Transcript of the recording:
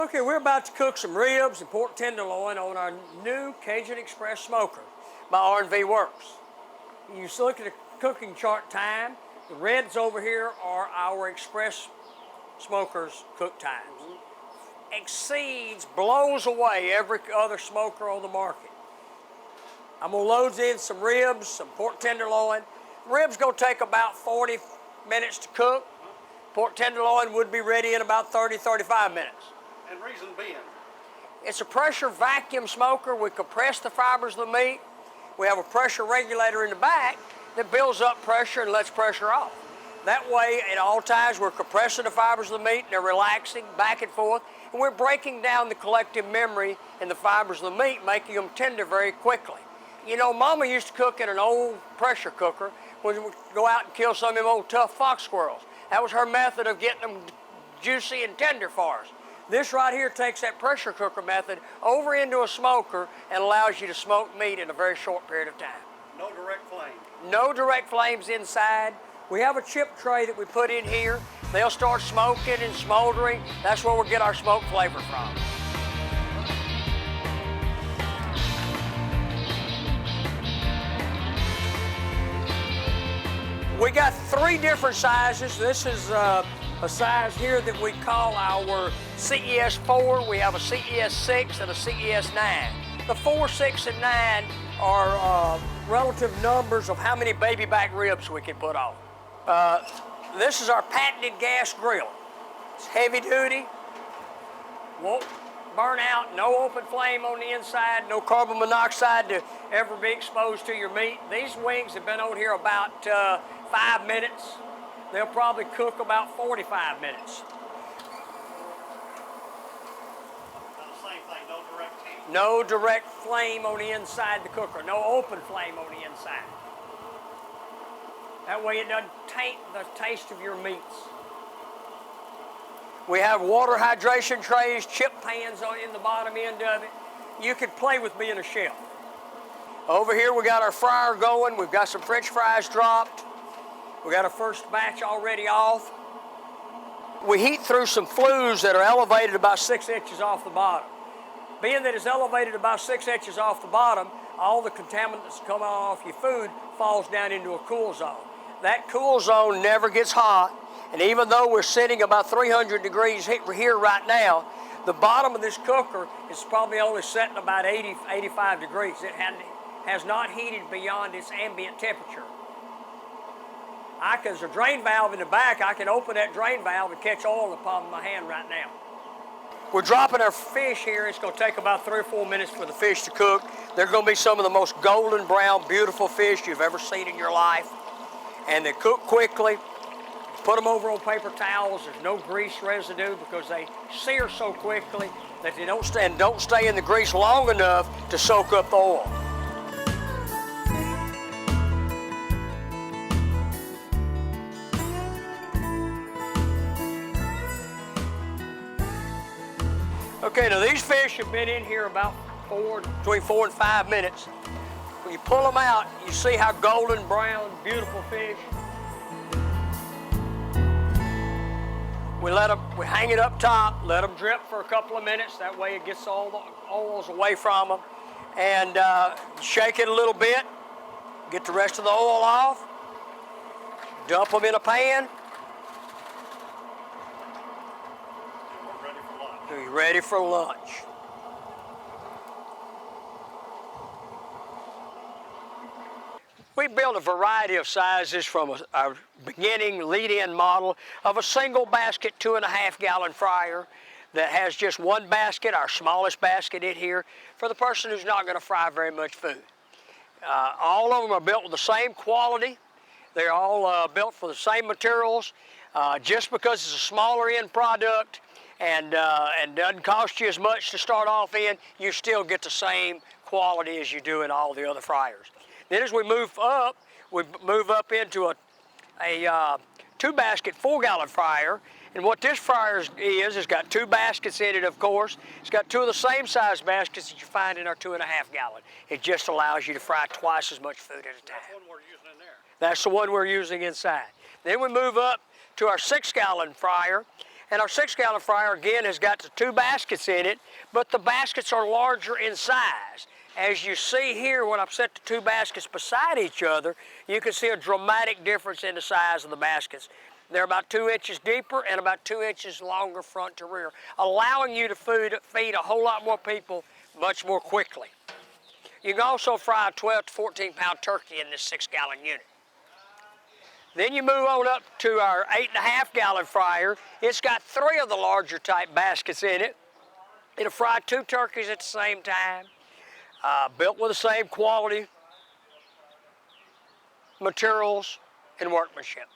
Okay, we're about to cook some ribs and pork tenderloin on our new Cajun Express smoker by R&V Works. You look at the cooking chart time. The reds over here are our Express smokers cook times. Exceeds, blows away every other smoker on the market. I'm gonna load in some ribs, some pork tenderloin. Ribs gonna take about 40 minutes to cook. Pork tenderloin would be ready in about 30, 35 minutes. And reason being? It's a pressure vacuum smoker. We compress the fibers of the meat. We have a pressure regulator in the back that builds up pressure and lets pressure off. That way, at all times, we're compressing the fibers of the meat, and they're relaxing back and forth, and we're breaking down the collective memory in the fibers of the meat, making them tender very quickly. You know, Mama used to cook in an old pressure cooker when we would go out and kill some of them old tough fox squirrels. That was her method of getting them juicy and tender for us. This right here takes that pressure cooker method over into a smoker and allows you to smoke meat in a very short period of time. No direct flame? No direct flames inside. We have a chip tray that we put in here. They'll start smoking and smoldering. That's where we get our smoke flavor from. We got 3 different sizes. This is a size here that we call our CES 4. We have a CES 6 and a CES 9. The 4, 6, and 9 are relative numbers of how many baby back ribs we can put on. This is our patented gas grill. It's heavy duty, won't burn out, no open flame on the inside, no carbon monoxide to ever be exposed to your meat. These wings have been on here about 5 minutes. They'll probably cook about 45 minutes. The same thing, no direct heat? No direct flame on the inside the cooker, no open flame on the inside. That way it doesn't taint the taste of your meats. We have water hydration trays, chip pans in the bottom end of it. You could play with being a chef. Over here we got our fryer going. We've got some French fries dropped. We got our first batch already off. We heat through some flues that are elevated about 6 inches off the bottom. Being that it's elevated about 6 inches off the bottom, all the contaminants coming off your food falls down into a cool zone. That cool zone never gets hot, and even though we're sitting about 300 degrees here right now, the bottom of this cooker is probably only setting about 80, 85 degrees. It has not heated beyond its ambient temperature. There's a drain valve in the back. I can open that drain valve and catch oil in the palm of my hand right now. We're dropping our fish here. It's going to take about 3 or 4 minutes for the fish to cook. They're going to be some of the most golden brown, beautiful fish you've ever seen in your life. And they cook quickly. Put them over on paper towels. There's no grease residue because they sear so quickly that they don't stay in the grease long enough to soak up the oil. Okay, now these fish have been in here about between 4 and 5 minutes. When you pull them out, you see how golden brown, beautiful fish. We hang it up top, let them drip for a couple of minutes. That way it gets all the oils away from them. And shake it a little bit, get the rest of the oil off, dump them in a pan. We're ready for lunch. We built a variety of sizes from our beginning lead-in model of a single basket 2.5 gallon fryer that has just one basket, our smallest basket in here, for the person who's not going to fry very much food. All of them are built with the same quality. They're all built for the same materials. Just because it's a smaller end product and doesn't cost you as much to start off in, you still get the same quality as you do in all the other fryers. Then as we move up into a 2-basket 4-gallon fryer. And what this fryer is, it's got 2 baskets in it, of course. It's got 2 of the same size baskets that you find in our 2.5 gallon. It just allows you to fry twice as much food at a time. That's the one we're using in there. That's the one we're using inside. Then we move up to our 6-gallon fryer. And our 6-gallon fryer, again, has got the 2 baskets in it, but the baskets are larger in size. As you see here, when I've set the 2 baskets beside each other, you can see a dramatic difference in the size of the baskets. They're about 2 inches deeper and about 2 inches longer front to rear, allowing you to feed a whole lot more people much more quickly. You can also fry a 12 to 14 pound turkey in this 6-gallon unit. Then you move on up to our 8.5-gallon fryer. It's got 3 of the larger type baskets in it. It'll fry 2 turkeys at the same time, built with the same quality, materials, and workmanship.